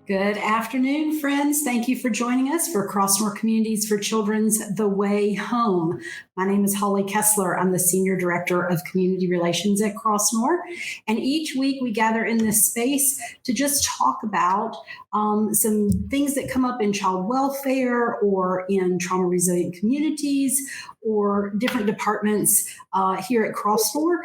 Good afternoon, friends. Thank you for joining us for Crossnore Communities for Children's The Way Home. My name is Holly Kessler. I'm the Senior Director of Community Relations at Crossnore. And each week we gather in this space to just talk about some things that come up in child welfare or in trauma resilient communities or different departments here at Crossnore.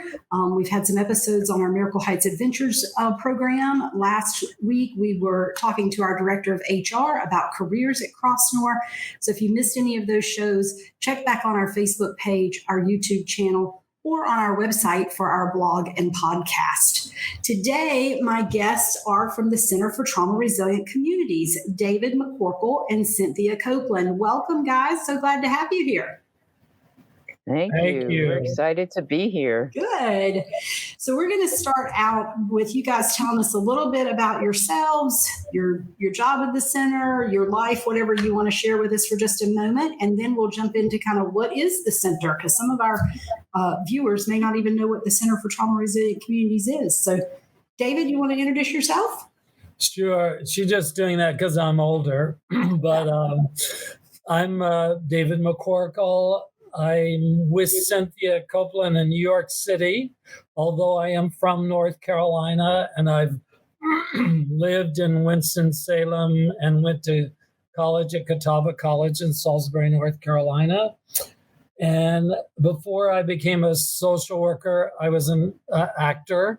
We've had some episodes on our Miracle Heights Adventures program. Last week, we were talking to our Director of HR about careers at Crossnore. So if you missed any of those shows, check back on our Facebook page, our YouTube channel, or on our website for our blog and podcast. Today, my guests are from the Center for Trauma Resilient Communities, David McCorkle and Cynthia Copeland. Welcome, guys. So glad to have you here. Thank you. We're excited to be here. Good. So we're going to start out with you guys telling us a little bit about yourselves, your job at the center, your life, whatever you want to share with us for just a moment. And then we'll jump into kind of what is the center, because some of our viewers may not even know what the Center for Trauma Resilient Communities is. So David, you want to introduce yourself? Sure. She's just doing that because I'm older. But I'm David McCorkle. I'm with Cynthia Copeland in New York City, although I am from North Carolina, and I've lived in Winston-Salem and went to college at Catawba College in Salisbury, North Carolina. And before I became a social worker, I was an actor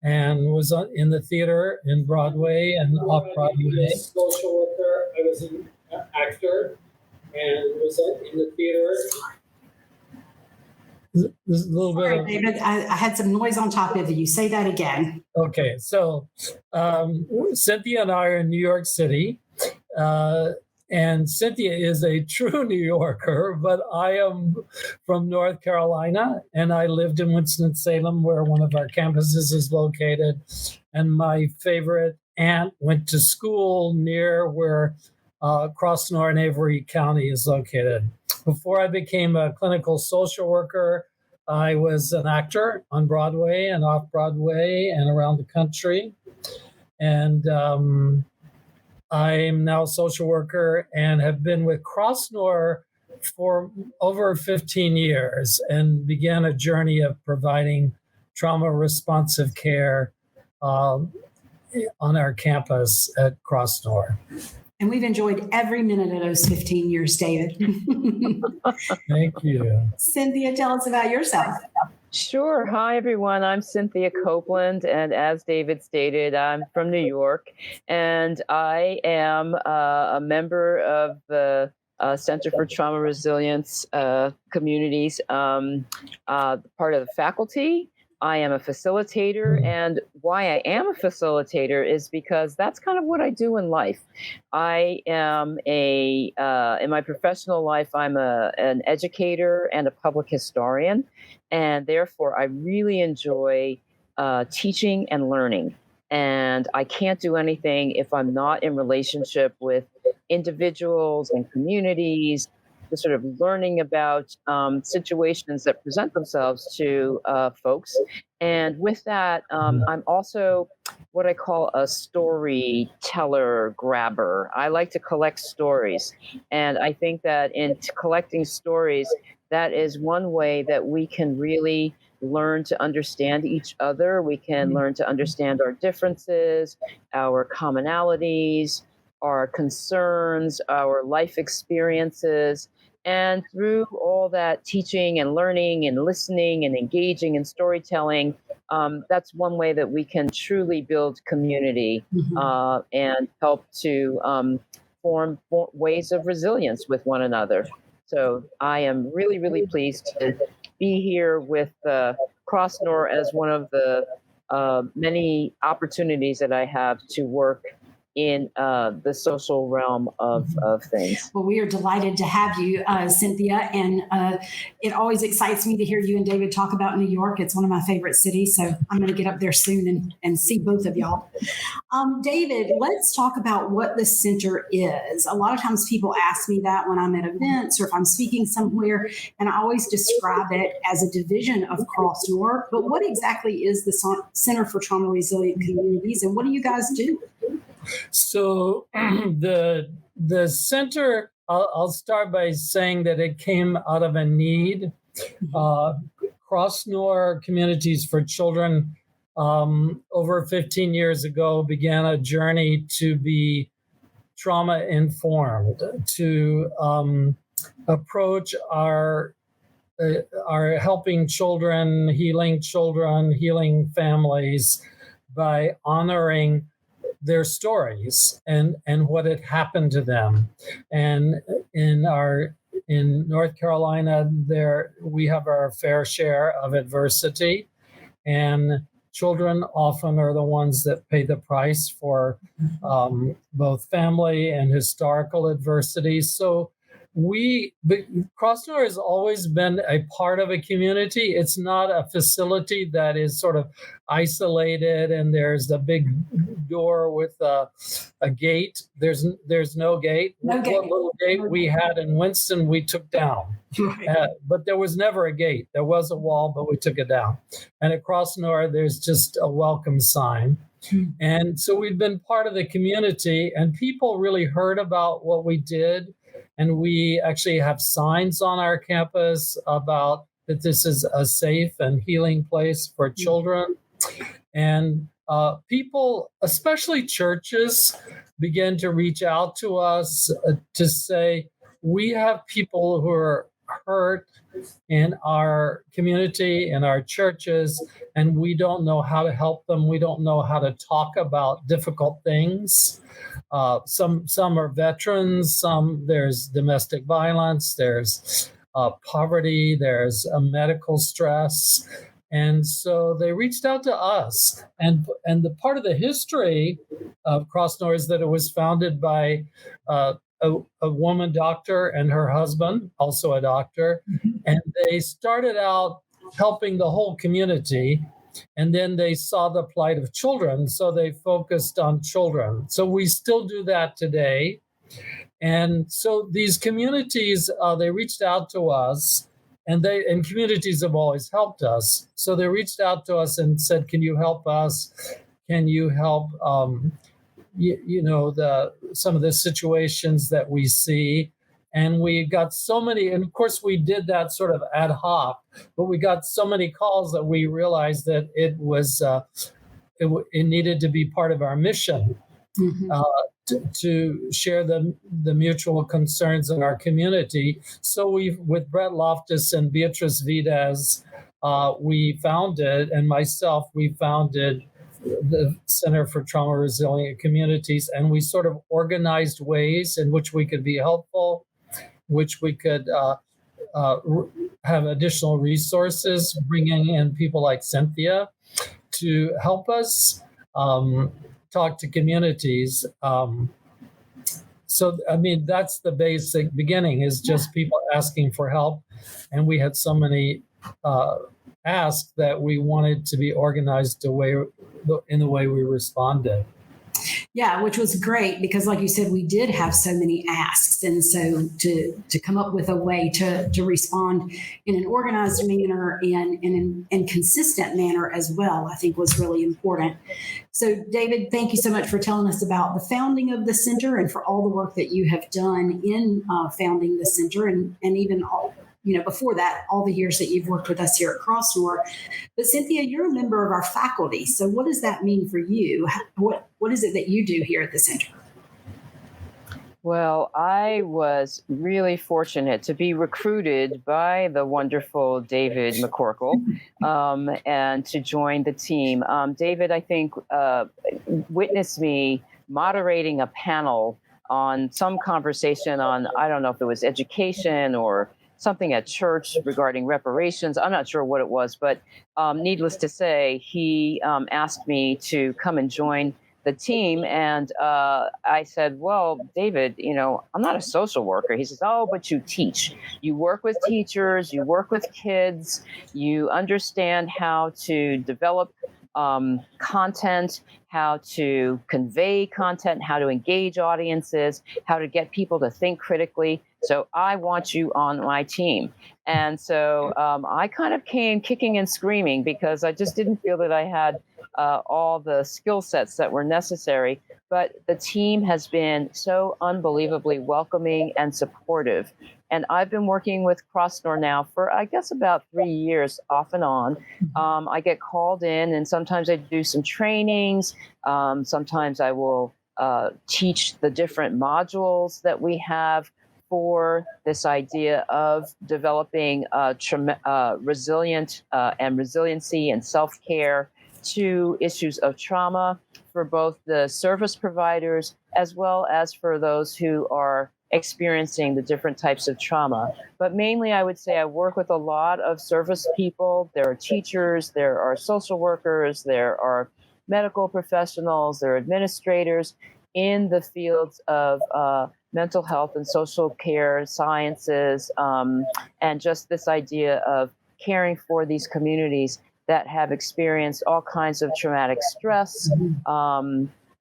and was in the theater in Broadway and off-Broadway. Social worker, I was an actor and was in the theater. There's a little Sorry, bit of, David, I had some noise on top of you. Say that again. Okay, so Cynthia and I are in New York City, and Cynthia is a true New Yorker, but I am from North Carolina, and I lived in Winston-Salem, where one of our campuses is located, and my favorite aunt went to school near where Crossnore and Avery County is located. Before I became a clinical social worker, I was an actor on Broadway and off Broadway and around the country. And I'm now a social worker and have been with Crossnore for over 15 years and began a journey of providing trauma responsive care on our campus at Crossnore. And we've enjoyed every minute of those 15 years, David. Thank you. Cynthia, tell us about yourself. Sure. Hi, everyone. I'm Cynthia Copeland. And as David stated, I'm from New York. And I am a member of the Center for Trauma Resilience Communities, part of the faculty. I am a facilitator, and why I am a facilitator is because that's kind of what I do in life. I am in my professional life, I'm an educator and a public historian, and therefore I really enjoy teaching and learning. And I can't do anything if I'm not in relationship with individuals and communities, sort of learning about situations that present themselves to folks. And with that, I'm also what I call a storyteller grabber. I like to collect stories. And I think that in collecting stories, that is one way that we can really learn to understand each other. We can learn to understand our differences, our commonalities, our concerns, our life experiences. And through all that teaching and learning and listening and engaging in storytelling, that's one way that we can truly build community and help to form ways of resilience with one another. So I am really, really pleased to be here with Crossnore as one of the many opportunities that I have to work in the social realm of things. Well, we are delighted to have you, Cynthia, and it always excites me to hear you and David talk about New York. It's one of my favorite cities, so I'm going to get up there soon and see both of y'all. David, let's talk about what the center is. A lot of times people ask me that when I'm at events or if I'm speaking somewhere, and I always describe it as a division of Crossnore. But what exactly is the Center for Trauma Resilient Communities, and what do you guys do? So the center, I'll start by saying that it came out of a need. Crossnore Communities for Children over 15 years ago began a journey to be trauma informed, to approach our helping children, healing families by honoring their stories and what had happened to them. And in North Carolina, there we have our fair share of adversity, and children often are the ones that pay the price for both family and historical adversity. So Crossnore has always been a part of a community. It's not a facility that is sort of isolated and there's a big door with a gate. There's no gate. What little gate we had in Winston, we took down. But there was never a gate. There was a wall, but we took it down. And at Crossnore, there's just a welcome sign. And so we've been part of the community, and people really heard about what we did. And we actually have signs on our campus about that this is a safe and healing place for children. And people, especially churches, began to reach out to us to say, we have people who are hurt in our community, in our churches, and we don't know how to help them. We don't know how to talk about difficult things. Some are veterans, there's domestic violence, there's poverty, there's medical stress. And so they reached out to us. And the part of the history of Crossnore is that it was founded by a woman doctor and her husband, also a doctor. And they started out helping the whole community. And then they saw the plight of children, so they focused on children. So we still do that today. And so these communities, they reached out to us, and communities have always helped us. So they reached out to us and said, "Can you help us? Can you help? Some of the situations that we see." And we got so many, and of course we did that sort of ad hoc, but we got so many calls that we realized that it was it needed to be part of our mission to share the mutual concerns in our community. So with Brett Loftus and Beatrice Videz, we founded, and myself, we founded the Center for Trauma Resilient Communities, and we sort of organized ways in which we could be helpful, which we could have additional resources, bringing in people like Cynthia to help us talk to communities. So, I mean, that's the basic beginning, is just people asking for help. And we had so many asks that we wanted to be organized in the way we responded. Yeah, which was great because, like you said, we did have so many asks. And so to come up with a way to respond in an organized manner and consistent manner as well, I think was really important. So, David, thank you so much for telling us about the founding of the center and for all the work that you have done in founding the center and even all, before that, all the years that you've worked with us here at Crossnore. But Cynthia, you're a member of our faculty. So what does that mean for you? What is it that you do here at the center? Well, I was really fortunate to be recruited by the wonderful David McCorkle and to join the team. David, I think, witnessed me moderating a panel on some conversation on, I don't know if it was education or something at church regarding reparations. I'm not sure what it was, but needless to say, he asked me to come and join the team. And I said, well, David, I'm not a social worker. He says, oh, but you teach. You work with teachers, you work with kids, you understand how to develop content, how to convey content, how to engage audiences, how to get people to think critically. So I want you on my team. And so I kind of came kicking and screaming because I just didn't feel that I had all the skill sets that were necessary. but the team has been so unbelievably welcoming and supportive. And I've been working with Crossnore now for, I guess, about 3 years off and on. I get called in, and sometimes I do some trainings. Sometimes I will teach the different modules that we have for this idea of developing resilient and resiliency and self-care to issues of trauma for both the service providers as well as for those who are experiencing the different types of trauma. But mainly, I would say I work with a lot of service people. There are teachers, there are social workers, there are medical professionals, there are administrators in the fields of mental health and social care sciences, and just this idea of caring for these communities that have experienced all kinds of traumatic stress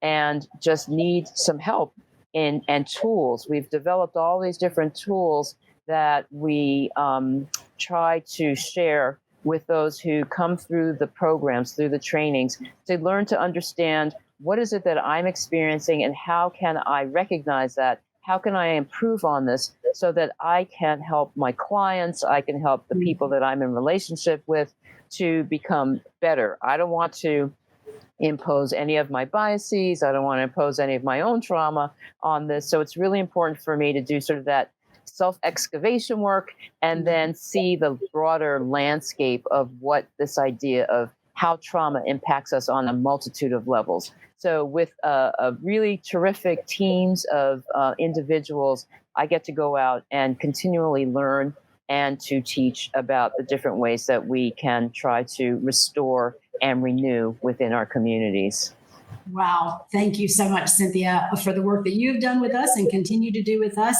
and just need some help and tools. We've developed all these different tools that we try to share with those who come through the programs, through the trainings, to learn to understand what is it that I'm experiencing and how can I recognize that? How can I improve on this so that I can help my clients, I can help the people that I'm in relationship with to become better. I don't want to impose any of my biases. I don't want to impose any of my own trauma on this. So it's really important for me to do sort of that self-excavation work and then see the broader landscape of what this idea of how trauma impacts us on a multitude of levels. So with a really terrific teams of individuals, I get to go out and continually learn and to teach about the different ways that we can try to restore and renew within our communities. Wow. Thank you so much, Cynthia, for the work that you've done with us and continue to do with us.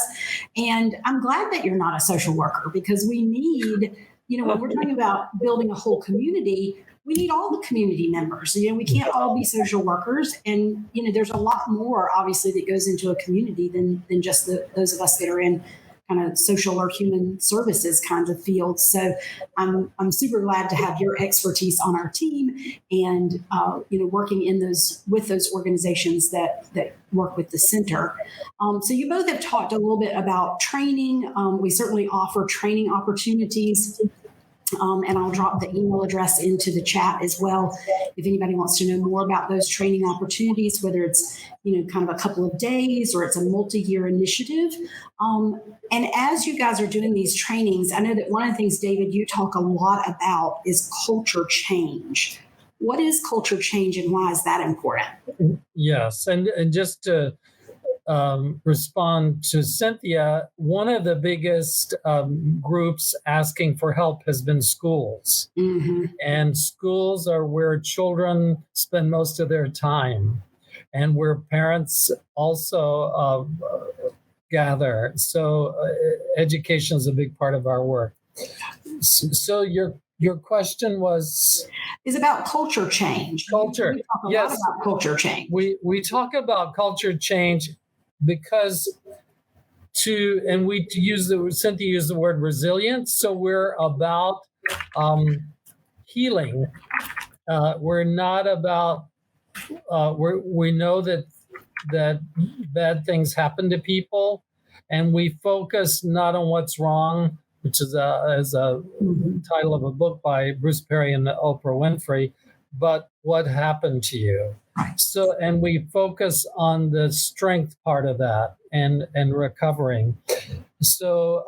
And I'm glad that you're not a social worker, because we need, when we're talking about building a whole community, we need all the community members. We can't all be social workers. And, there's a lot more, obviously, that goes into a community than just those of us that are in kind of social or human services kinds of fields. So I'm super glad to have your expertise on our team and, working with those organizations that work with the center. So you both have talked a little bit about training. We certainly offer training opportunities. And I'll drop the email address into the chat as well if anybody wants to know more about those training opportunities, whether it's kind of a couple of days or it's a multi-year initiative. And as you guys are doing these trainings, I know that one of the things, David, you talk a lot about is culture change. What is culture change and why is that important? Yes, and just to respond to Cynthia, one of the biggest groups asking for help has been schools. Mm-hmm. And schools are where children spend most of their time and where parents also gather. So education is a big part of our work. So your question is about culture change. Culture. We talk a yes. lot about culture change. We talk about culture change because Cynthia used the word resilience. So we're about healing. We're not about, we know that bad things happen to people, and we focus not on what's wrong, which is a title of a book by Bruce Perry and Oprah Winfrey, but what happened to you. So, and we focus on the strength part of that and recovering. So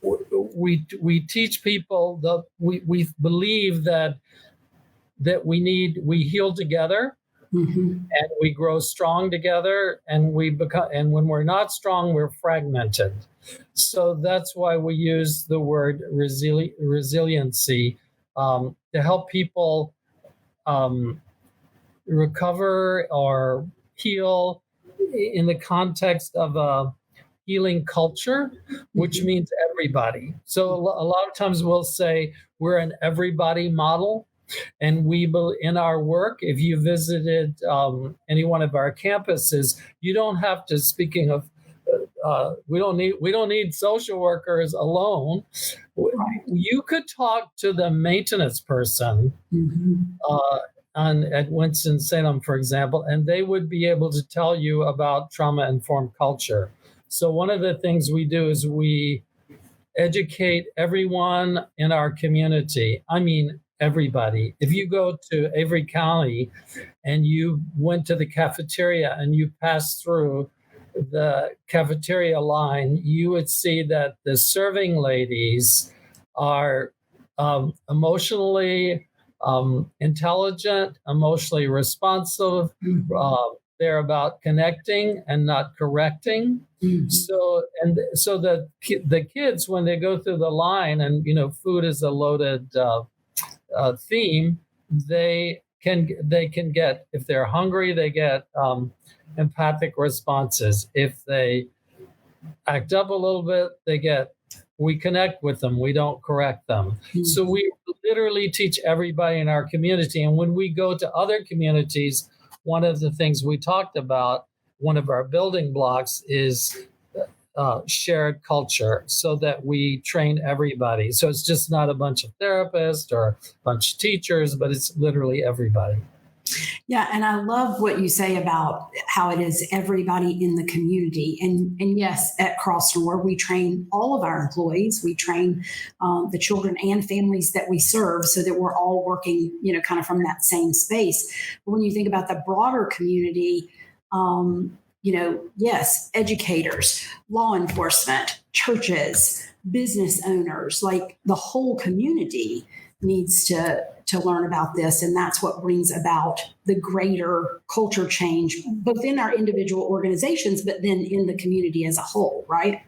we teach people we believe that we heal together, and we grow strong together, and when we're not strong, we're fragmented. So that's why we use the word resiliency to help people recover or heal in the context of a healing culture, which means everybody. So a lot of times we'll say we're an everybody model. And in our work, if you visited any one of our campuses, you don't have to, speaking of, we don't need social workers alone. You could talk to the maintenance person at Winston-Salem, for example, and they would be able to tell you about trauma-informed culture. So one of the things we do is we educate everyone in our community. I mean, everybody. If you go to Avery County and you went to the cafeteria and you passed through the cafeteria line, you would see that the serving ladies are emotionally intelligent, emotionally responsive. They're about connecting and not correcting. So that the kids, when they go through the line, and food is a loaded theme, they can get, if they're hungry, they get empathic responses. If they act up a little bit, we connect with them. We don't correct them. So we literally teach everybody in our community. And when we go to other communities, one of the things we talked about, one of our building blocks is shared culture, so that we train everybody. So it's just not a bunch of therapists or a bunch of teachers, but it's literally everybody. Yeah, and I love what you say about how it is everybody in the community. And yes, at Crossnore, we train all of our employees. We train the children and families that we serve, so that we're all working, kind of from that same space. But when you think about the broader community, yes, educators, law enforcement, churches, business owners, like the whole community needs to learn about this. And that's what brings about the greater culture change, both in our individual organizations, but then in the community as a whole, right?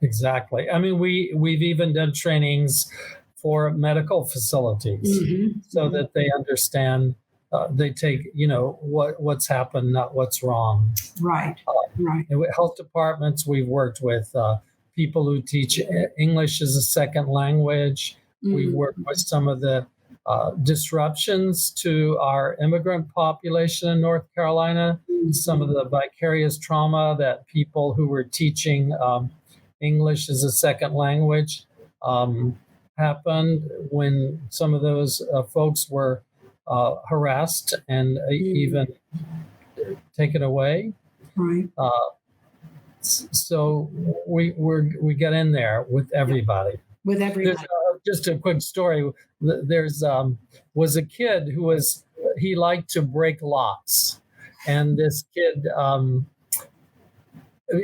Exactly. I mean, we've even done trainings for medical facilities so that they understand, they take, what's happened, not what's wrong. Right. Right. And with health departments, we've worked with people who teach English as a second language. We work with some of the disruptions to our immigrant population in North Carolina, some of the vicarious trauma that people who were teaching English as a second language happened when some of those folks were harassed and even taken away. Right. So we get in there with everybody. With everybody. Just a quick story. There's was a kid who he liked to break locks, and this kid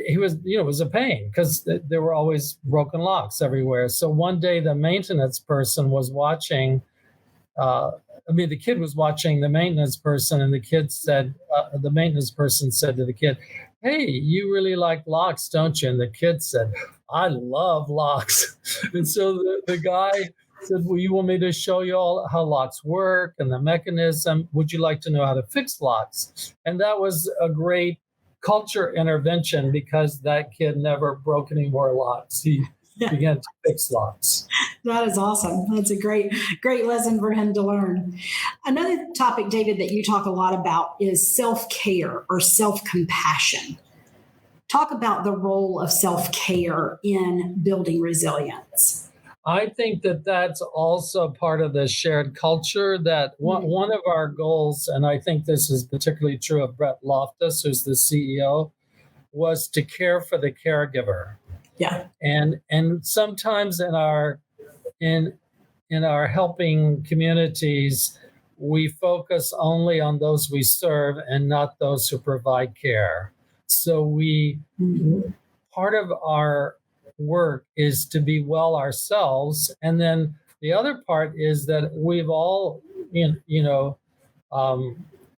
he was it was a pain because there were always broken locks everywhere. So one day the maintenance person was watching. The kid was watching the maintenance person, and the kid said, the maintenance person said to the kid, "Hey, you really like locks, don't you?" And the kid said, "I love locks." And so the guy said, "Well, you want me to show you all how locks work and the mechanism? Would you like to know how to fix locks?" And that was a great culture intervention, because that kid never broke any more locks. He began to fix locks. That is awesome. That's a great lesson for him to learn. Another topic, David, that you talk a lot about is self-care or self-compassion. Talk about the role of self-care in building resilience. I think that that's also part of the shared culture, that one of our goals, and I think this is particularly true of Brett Loftus, who's the CEO, was to care for the caregiver. Yeah. And sometimes in our helping communities, we focus only on those we serve and not those who provide care. So part of our work is to be well ourselves. And then the other part is that we've all,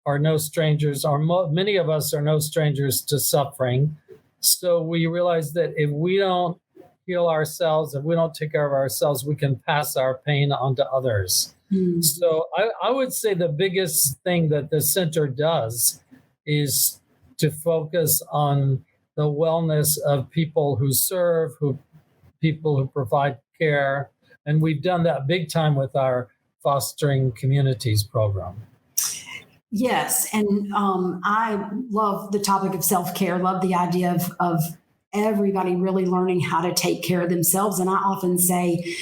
are no strangers, or many of us are no strangers to suffering. So we realize that if we don't heal ourselves, if we don't take care of ourselves, we can pass our pain on to others. So I would say the biggest thing that the center does is to focus on the wellness of people who serve, people who provide care. And we've done that big time with our Fostering Communities program. Yes. And I love the topic of self-care, love the idea of everybody really learning how to take care of themselves. And I often say,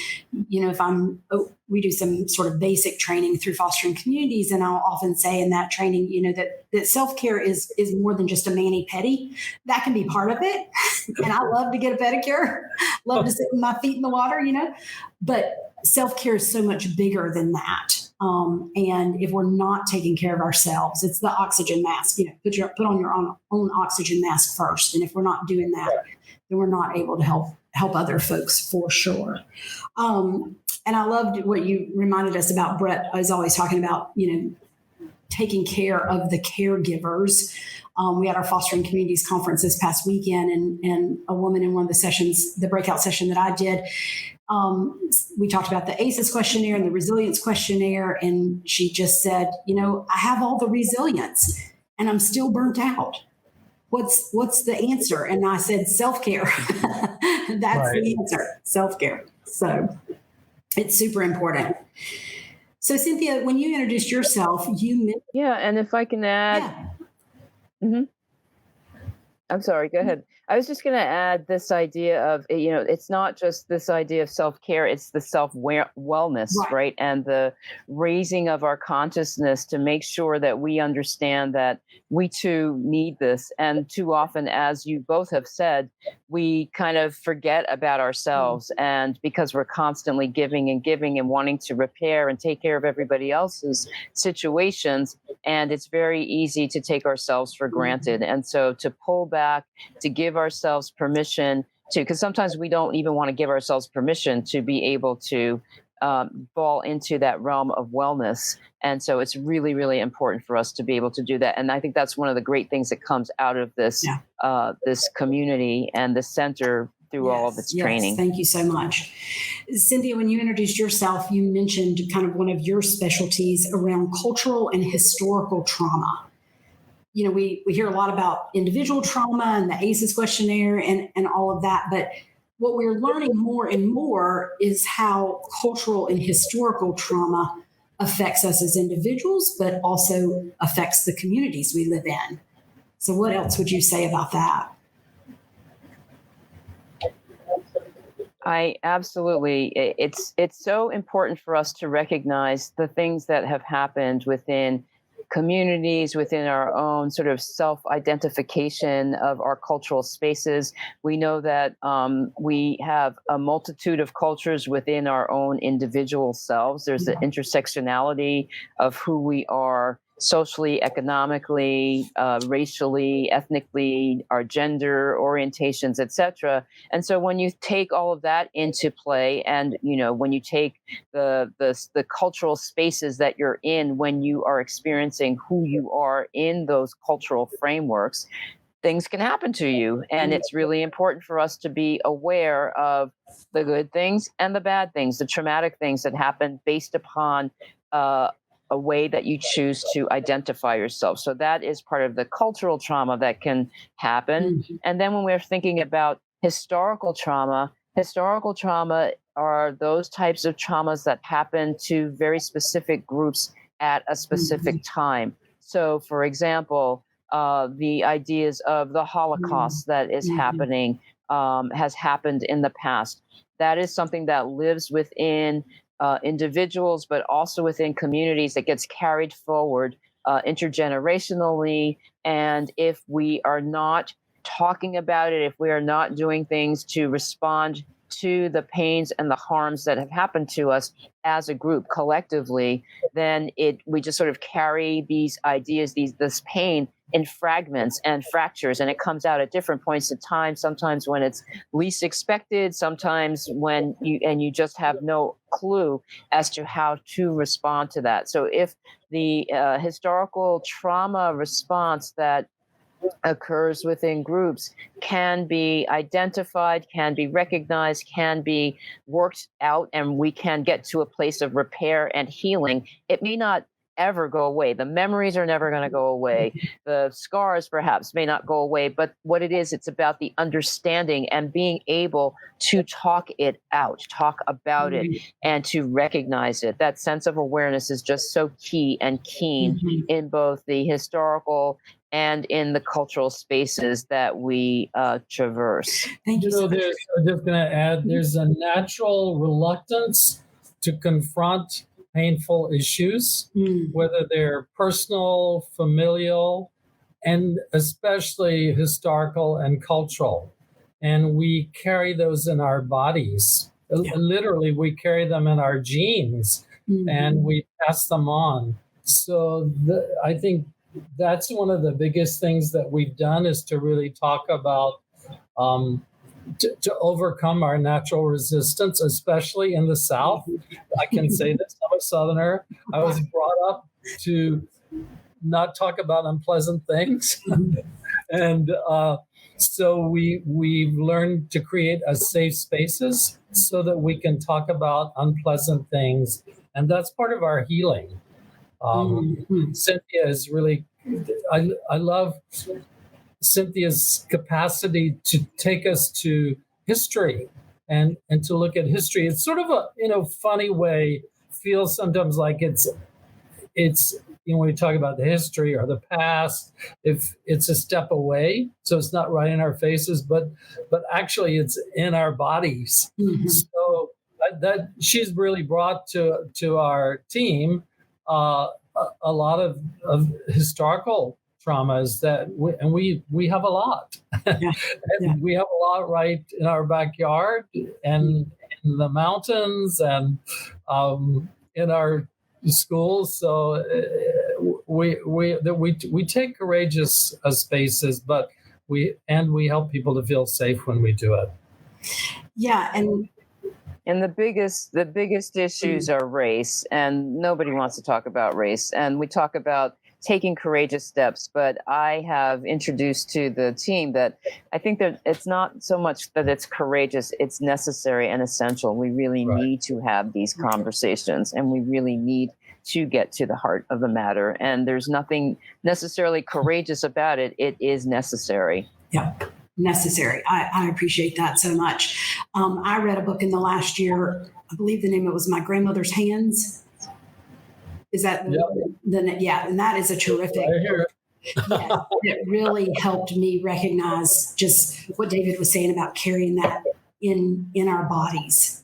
we do some sort of basic training through fostering communities. And I'll often say in that training, that self-care is more than just a mani-pedi. That can be part of it. And I love to get a pedicure, love to sit with my feet in the water, but self-care is so much bigger than that. And if we're not taking care of ourselves, it's the oxygen mask, put on your own oxygen mask first. And if we're not doing that, then we're not able to help other folks for sure. And I loved what you reminded us about. Brett is always talking about, taking care of the caregivers. We had our Fostering Communities conference this past weekend, and a woman in one of the sessions, the breakout session that I did, we talked about the ACEs questionnaire and the resilience questionnaire. And she just said, I have all the resilience and I'm still burnt out. What's the answer? And I said, self-care. That's the answer, self-care. So it's super important. So Cynthia, when you introduced yourself, and if I can add, I'm sorry, go ahead. I was just going to add this idea of, it's not just this idea of self-care, it's the self-wellness, right? And the raising of our consciousness to make sure that we understand that we too need this. And too often, as you both have said, we kind of forget about ourselves. And because we're constantly giving and wanting to repair and take care of everybody else's situations, and it's very easy to take ourselves for granted. And so to pull back, to give ourselves permission to, because sometimes we don't even want to give ourselves permission to be able to fall into that realm of wellness. And so it's really, really important for us to be able to do that. And I think that's one of the great things that comes out of this, this community and the center through all of its training. Thank you so much. Cynthia, when you introduced yourself, you mentioned kind of one of your specialties around cultural and historical trauma. We hear a lot about individual trauma and the ACEs questionnaire and all of that, but what we're learning more and more is how cultural and historical trauma affects us as individuals, but also affects the communities we live in. So what else would you say about that? I absolutely. It's so important for us to recognize the things that have happened within communities, within our own sort of self-identification of our cultural spaces. We know that we have a multitude of cultures within our own individual selves. There's the intersectionality of who we are socially, economically, racially, ethnically, our gender orientations, etc. And so when you take all of that into play, and when you take the cultural spaces that you're in, when you are experiencing who you are in those cultural frameworks, things can happen to you. And it's really important for us to be aware of the good things and the bad things, the traumatic things that happen based upon a way that you choose to identify yourself. So that is part of the cultural trauma that can happen. And then when we're thinking about historical trauma are those types of traumas that happen to very specific groups at a specific time. So, for example, the ideas of the Holocaust that is happening, has happened in the past. That is something that lives within individuals, but also within communities, that gets carried forward intergenerationally. And if we are not talking about it, if we are not doing things to respond to the pains and the harms that have happened to us as a group collectively, then we just sort of carry these ideas, this pain in fragments and fractures, and it comes out at different points in time, sometimes when it's least expected, sometimes when you just have no clue as to how to respond to that. So if the historical trauma response that occurs within groups can be identified, can be recognized, can be worked out, and we can get to a place of repair and healing, it may not ever go away. The memories are never going to go away. The scars perhaps may not go away, but what it is, it's about the understanding and being able to talk it out, talk about it, and to recognize it. That sense of awareness is just so key and keen in both the historical and in the cultural spaces that we traverse. Thank you so much. I'm just going to add, there's a natural reluctance to confront painful issues, whether they're personal, familial, and especially historical and cultural. And we carry those in our bodies. Yeah. Literally, we carry them in our genes, and we pass them on. So I think that's one of the biggest things that we've done, is to really talk about to overcome our natural resistance, especially in the South. I can say this, I'm a Southerner. I was brought up to not talk about unpleasant things. And so we've learned to create a safe spaces so that we can talk about unpleasant things. And that's part of our healing. Cynthia is really, I love Cynthia's capacity to take us to history and to look at history. It's sort of a, funny way, feels sometimes like it's when we talk about the history or the past, if it's a step away, so it's not right in our faces, but actually it's in our bodies. So that she's really brought to our team a lot of historical traumas that we have a lot. And we have a lot right in our backyard and in the mountains and in our schools. So we take courageous spaces, but we help people to feel safe when we do it. Yeah, and the biggest issues are race, and nobody wants to talk about race. And we talk about taking courageous steps, but I have introduced to the team that I think that it's not so much that it's courageous, it's necessary and essential. We really need to have these conversations, and we really need to get to the heart of the matter. And there's nothing necessarily courageous about it. It is necessary. Yeah. Necessary. I appreciate that so much. I read a book in the last year. I believe the name of it was My Grandmother's Hands. Is that and that is a terrific. It really helped me recognize just what David was saying about carrying that in our bodies,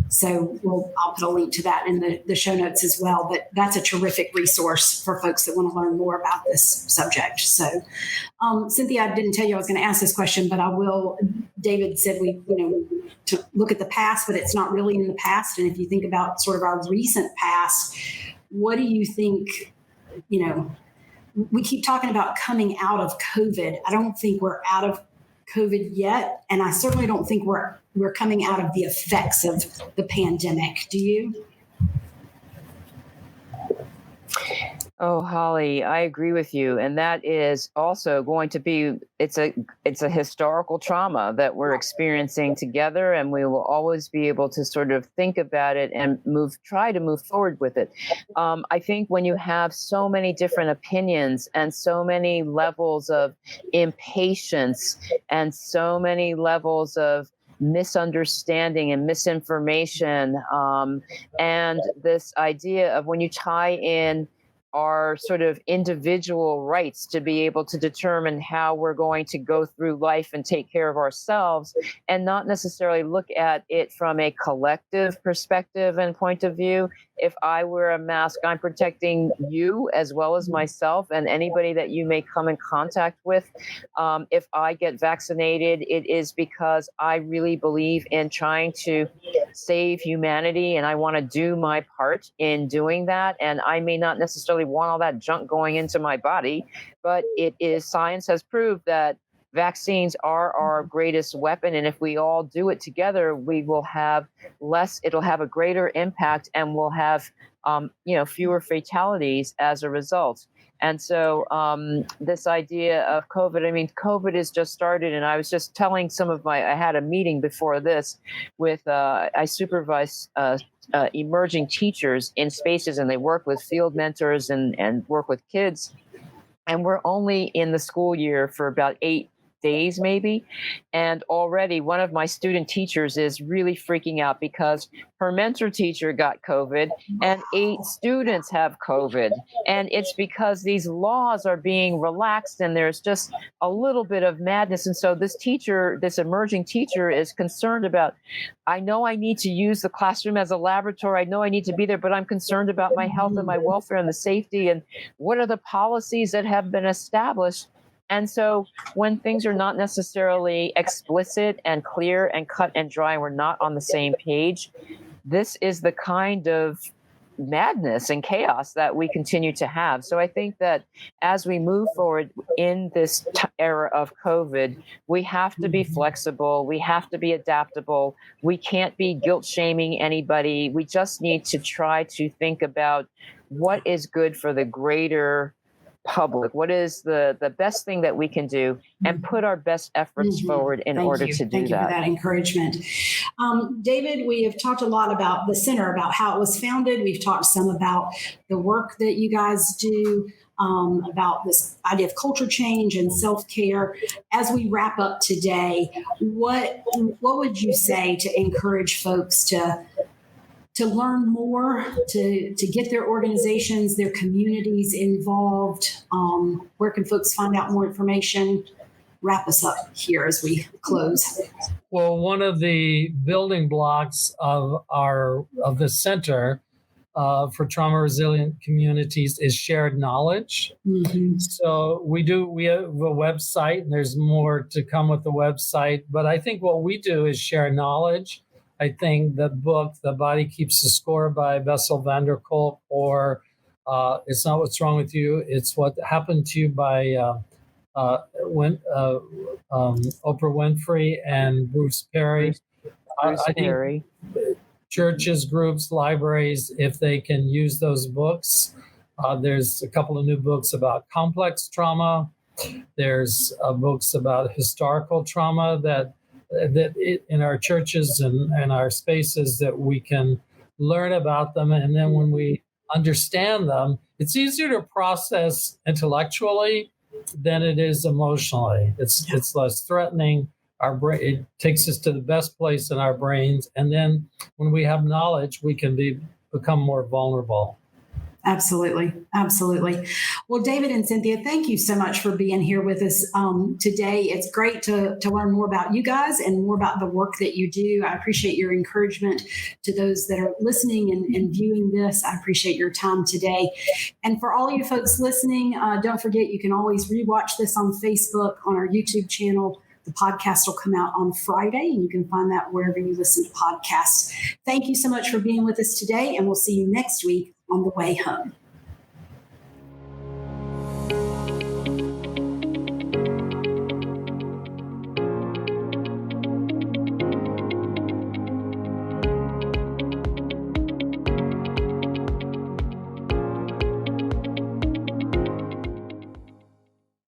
So I'll put a link to that in the show notes as well. But that's a terrific resource for folks that want to learn more about this subject. So, Cynthia, I didn't tell you I was going to ask this question, but I will. David said to look at the past, but it's not really in the past. And if you think about sort of our recent past, what do you think? We keep talking about coming out of COVID. I don't think we're out of COVID yet, and I certainly don't think we're coming out of the effects of the pandemic. Do you? Oh, Holly, I agree with you. And that is also going to be, it's a historical trauma that we're experiencing together, and we will always be able to sort of think about it and try to move forward with it. I think when you have so many different opinions and so many levels of impatience and so many levels of misunderstanding and misinformation, and this idea of when you tie in our sort of individual rights to be able to determine how we're going to go through life and take care of ourselves, and not necessarily look at it from a collective perspective and point of view. If I wear a mask, I'm protecting you as well as myself and anybody that you may come in contact with. If I get vaccinated, it is because I really believe in trying to save humanity, and I want to do my part in doing that. And I may not necessarily want all that junk going into my body, but science has proved that vaccines are our greatest weapon. And if we all do it together, we will have it'll have a greater impact, and we'll have, fewer fatalities as a result. And so this idea of COVID, COVID has just started. And I was just telling I had a meeting before this with, I supervise emerging teachers in spaces, and they work with field mentors and work with kids. And we're only in the school year for about 8 days maybe. And already one of my student teachers is really freaking out because her mentor teacher got COVID and 8 students have COVID. And it's because these laws are being relaxed and there's just a little bit of madness. And so this teacher, this emerging teacher, is concerned about, I know I need to use the classroom as a laboratory. I know I need to be there, but I'm concerned about my health and my welfare and the safety. And what are the policies that have been established? And so when things are not necessarily explicit and clear and cut and dry, and we're not on the same page, this is the kind of madness and chaos that we continue to have. So I think that as we move forward in this era of COVID, we have to be flexible. We have to be adaptable. We can't be guilt shaming anybody. We just need to try to think about what is good for the greater public, what is the best thing that we can do, and put our best efforts forward in order to do Thank you for that encouragement. David, we have talked a lot about the center, about how it was founded. We've talked some about the work that you guys do, about this idea of culture change and self-care. As we wrap up today, what would you say to encourage folks to learn more, to get their organizations, their communities involved? Where can folks find out more information? Wrap us up here as we close. Well, one of the building blocks of the Center for Trauma Resilient Communities is shared knowledge. So we have a website, and there's more to come with the website. But I think what we do is share knowledge. I think the book, The Body Keeps the Score by Bessel van der Kolk, or It's Not What's Wrong with You, It's What Happened to You by Oprah Winfrey and Bruce Perry. I think churches, groups, libraries, if they can use those books. There's a couple of new books about complex trauma. There's books about historical trauma that in our churches and our spaces, that we can learn about them. And then when we understand them, it's easier to process intellectually than it is emotionally. It's less threatening. Our brain, it takes us to the best place in our brains. And then when we have knowledge, we can become more vulnerable. Absolutely. Absolutely. Well, David and Cynthia, thank you so much for being here with us today. It's great to learn more about you guys and more about the work that you do. I appreciate your encouragement to those that are listening and viewing this. I appreciate your time today. And for all you folks listening, don't forget, you can always rewatch this on Facebook, on our YouTube channel. The podcast will come out on Friday, and you can find that wherever you listen to podcasts. Thank you so much for being with us today, and we'll see you next week on The Way Home.